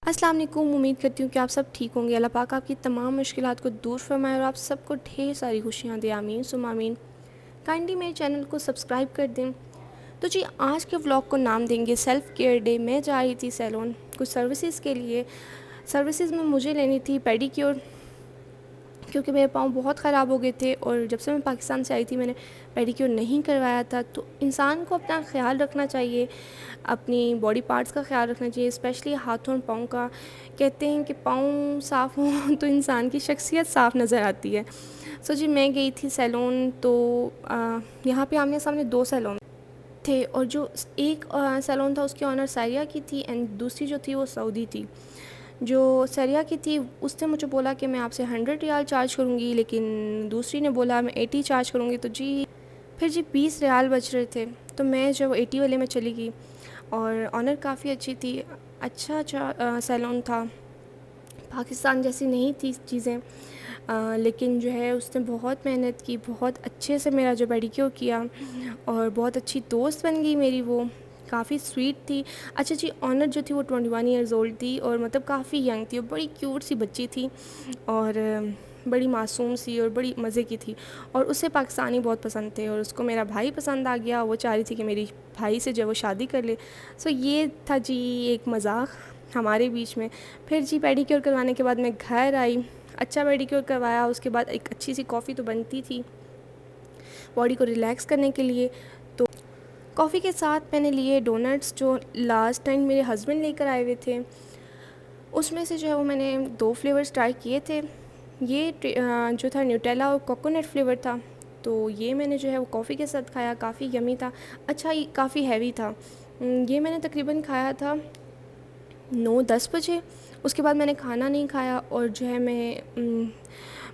अस्सलाम वालेकुम। उम्मीद करती हूँ कि आप सब ठीक होंगे। अल्लाह पाक आपकी तमाम मुश्किलात को दूर फरमाए और आप सबको ढेर सारी खुशियाँ दे। आमीन सुम्मा आमीन। काइंडली मेरे चैनल को सब्सक्राइब कर दें। तो जी, आज के व्लॉग को नाम देंगे सेल्फ़ केयर डे। मैं जा रही थी सैलून कुछ सर्विसेज़ के लिए। सर्विसेज़ में मुझे लेनी थी पेडिक्योर, क्योंकि मेरे पाँव बहुत ख़राब हो गए थे और जब से मैं पाकिस्तान से आई थी मैंने पेडिक्योर नहीं करवाया था। तो इंसान को अपना ख़्याल रखना चाहिए, अपनी बॉडी पार्ट्स का ख़्याल रखना चाहिए, स्पेशली हाथों और पाँव का। कहते हैं कि पाँव साफ़ हों तो इंसान की शख्सियत साफ़ नज़र आती है। सो जी, मैं गई थी सैलून। तो यहाँ पे आमने सामने 2 सैलून थे और जो एक सैलून था उसकी ऑनर सारिया की थी एंड दूसरी जो थी वो सऊदी थी। जो सरिया की थी उसने मुझे बोला कि मैं आपसे 100 रियाल चार्ज करूँगी, लेकिन दूसरी ने बोला मैं 80 चार्ज करूँगी। तो जी फिर जी 20 रियाल बच रहे थे, तो मैं जो 80 वाले में चली गई। और ऑनर काफ़ी अच्छी थी, अच्छा सैलून था। पाकिस्तान जैसी नहीं थी चीज़ें, लेकिन जो है उसने बहुत मेहनत की, बहुत अच्छे से मेरा जो पेडिक्योर किया और बहुत अच्छी दोस्त बन गई मेरी वो। काफ़ी स्वीट थी। अच्छा जी, ऑनर जो थी वो 21 ईयर्स ओल्ड थी और मतलब काफ़ी यंग थी और बड़ी क्यूट सी बच्ची थी और बड़ी मासूम सी और बड़ी मज़े की थी। और उसे पाकिस्तानी बहुत पसंद थे और उसको मेरा भाई पसंद आ गया। वो चाह रही थी कि मेरी भाई से जो है वो शादी कर ले। सो ये था जी एक मज़ाक हमारे बीच में। फिर जी पेडिक्योर करवाने के बाद मैं घर आई, अच्छा पेडिक्योर करवाया। उसके बाद एक अच्छी सी कॉफ़ी तो बनती थी बॉडी को रिलैक्स करने के लिए। तो कॉफ़ी के साथ मैंने लिए डोनट्स, जो लास्ट टाइम मेरे हस्बैंड लेकर आए हुए थे। उसमें से जो है वो मैंने 2 फ्लेवर्स ट्राई किए थे। ये जो था न्यूटेला और कोकोनट फ्लेवर था। तो ये मैंने जो है वो कॉफ़ी के साथ खाया, काफ़ी यमी था। अच्छा, ये काफ़ी हैवी था। ये मैंने तकरीबन खाया था 9-10 बजे। उसके बाद मैंने खाना नहीं खाया और जो है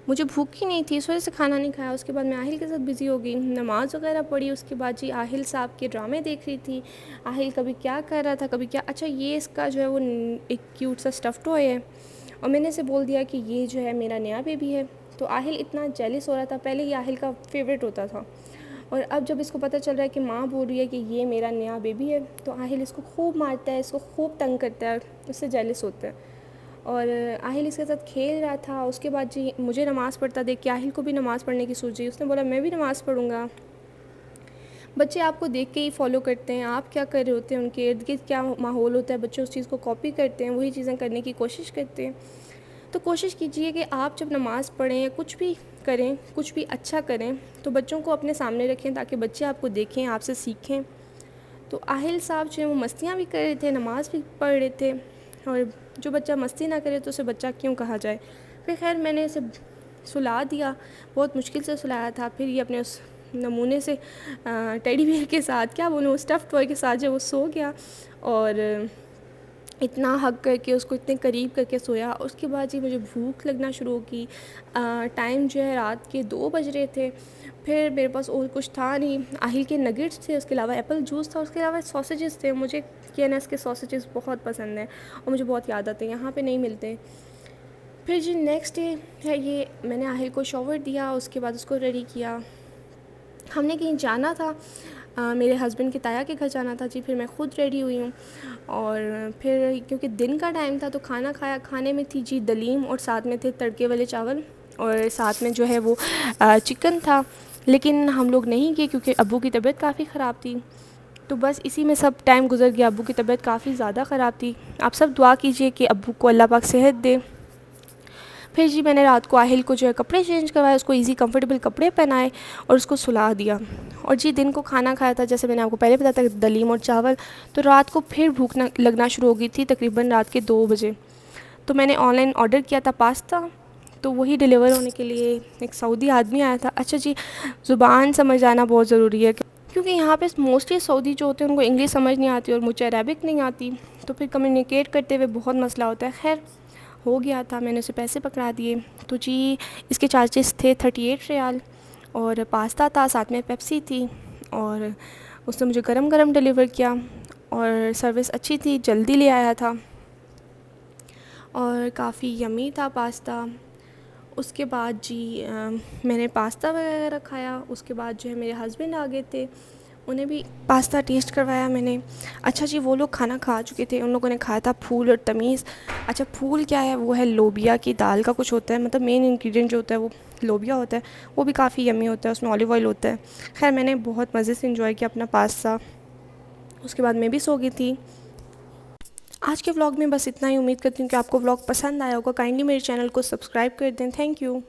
मुझे भूख ही नहीं थी, इस वजह से खाना नहीं खाया। उसके बाद मैं आहिल के साथ बिज़ी हो गई, नमाज़ वगैरह पढ़ी। उसके बाद जी आहिल साहब के ड्रामे देख रही थी। आहिल कभी क्या कर रहा था, कभी क्या। अच्छा, ये इसका जो है वो एक क्यूट सा स्टफ़ टॉय है और मैंने इसे बोल दिया कि ये जो है मेरा नया बेबी है। तो आहिल इतना जेलिस हो रहा था। पहले ये आहिल का फेवरेट होता था और अब जब इसको पता चल रहा है कि माँ बोल रही है कि ये मेरा नया बेबी है, तो आहिल इसको खूब मारता है, इसको खूब तंग करता है, उससे जेलिस होता है। और आहिल इसके साथ खेल रहा था। उसके बाद जी मुझे नमाज़ पढ़ता देख के आहिल को भी नमाज़ पढ़ने की सूझी। उसने बोला मैं भी नमाज़ पढ़ूँगा। बच्चे आपको देख के ही फॉलो करते हैं, आप क्या कर रहे होते हैं, उनके इर्द गिर्द क्या माहौल होता है, बच्चे उस चीज़ को कॉपी करते हैं, वही चीज़ें करने की कोशिश करते हैं। तो कोशिश कीजिए कि आप जब नमाज़ पढ़ें या कुछ भी करें, कुछ भी अच्छा करें, तो बच्चों को अपने सामने रखें ताकि बच्चे आपको देखें, आपसे सीखें। तो आहिल साहब जो है वो मस्तियाँ भी कर रहे थे, नमाज़ भी पढ़ रहे थे। और जो बच्चा मस्ती ना करे तो उसे बच्चा क्यों कहा जाए। फिर खैर मैंने इसे सुला दिया, बहुत मुश्किल से सुलाया था। फिर ये अपने उस नमूने से टेडी बियर के साथ, क्या बोलूँ, स्टफ़ टॉय के साथ जो वो सो गया और इतना हग करके उसको इतने करीब करके सोया। उसके बाद जी मुझे भूख लगना शुरू होगी। टाइम जो है रात के 2 बज रहे थे। फिर मेरे पास और कुछ था नहीं। आहिल के नगेट्स थे, उसके अलावा एप्पल जूस था, उसके अलावा सॉसेजेस थे। मुझे केएनएस के सॉसेजेस बहुत पसंद हैं और मुझे बहुत याद आते हैं, यहाँ पे नहीं मिलते। फिर जी नेक्स्ट डे है ये, मैंने आहिल को शॉवर दिया, उसके बाद उसको रेडी किया। हमने कहीं जाना था, मेरे हस्बैंड के ताया के घर जाना था जी। फिर मैं ख़ुद रेडी हुई हूँ और फिर क्योंकि दिन का टाइम था तो खाना खाया। खाने में थी जी दलीम और साथ में थे तड़के वाले चावल और साथ में जो है वो चिकन था। लेकिन हम लोग नहीं गए क्योंकि अब्बू की तबीयत काफ़ी ख़राब थी। तो बस इसी में सब टाइम गुजर गया। अब्बू की तबीयत काफ़ी ज़्यादा ख़राब थी। आप सब दुआ कीजिए कि अब्बू को अल्लाह पाक सेहत दे। फिर जी मैंने रात को आहिल को जो है कपड़े चेंज करवाए, उसको इजी कंफर्टेबल कपड़े पहनाए और उसको सुला दिया। और जी दिन को खाना खाया था, जैसे मैंने आपको पहले बताया था, दलीम और चावल। तो रात को फिर भूख लगना शुरू हो गई थी तकरीबन रात के 2 बजे। तो मैंने ऑनलाइन ऑर्डर किया था पास्ता, तो वही डिलीवर होने के लिए एक सऊदी आदमी आया था। अच्छा जी, ज़ुबान समझ आना बहुत ज़रूरी है क्योंकि यहाँ पे मोस्टली सऊदी जो होते हैं उनको इंग्लिश समझ नहीं आती और मुझे अरेबिक नहीं आती, तो फिर कम्युनिकेट करते हुए बहुत मसला होता है। खैर हो गया था, मैंने उसे पैसे पकड़ा दिए। तो जी इसके चार्जेस थे 38 रियाल और पास्ता था, साथ में पेप्सी थी और उसने मुझे गरम गरम डिलीवर किया और सर्विस अच्छी थी, जल्दी ले आया था और काफ़ी यमी था पास्ता। उसके बाद जी मैंने पास्ता वगैरह खाया। उसके बाद जो है मेरे हस्बैंड आ गए थे, उन्हें भी पास्ता टेस्ट करवाया मैंने। अच्छा जी, वो लोग खाना खा चुके थे, उन लोगों ने खाया था फूल और तमीज़। अच्छा, फूल क्या है? वो है लोबिया की दाल का कुछ होता है, मतलब मेन इंग्रेडिएंट जो होता है वो लोबिया होता है। वो भी काफ़ी यम्मी होता है, उसमें ऑलिव ऑयल होता है। खैर, मैंने बहुत मज़े से इंजॉय किया अपना पास्ता। उसके बाद मैं भी सो गई थी। आज के व्लॉग में बस इतना ही। उम्मीद करती हूँ कि आपको व्लॉग पसंद आया होगा। काइंडली मेरे चैनल को सब्सक्राइब कर दें। Thank you.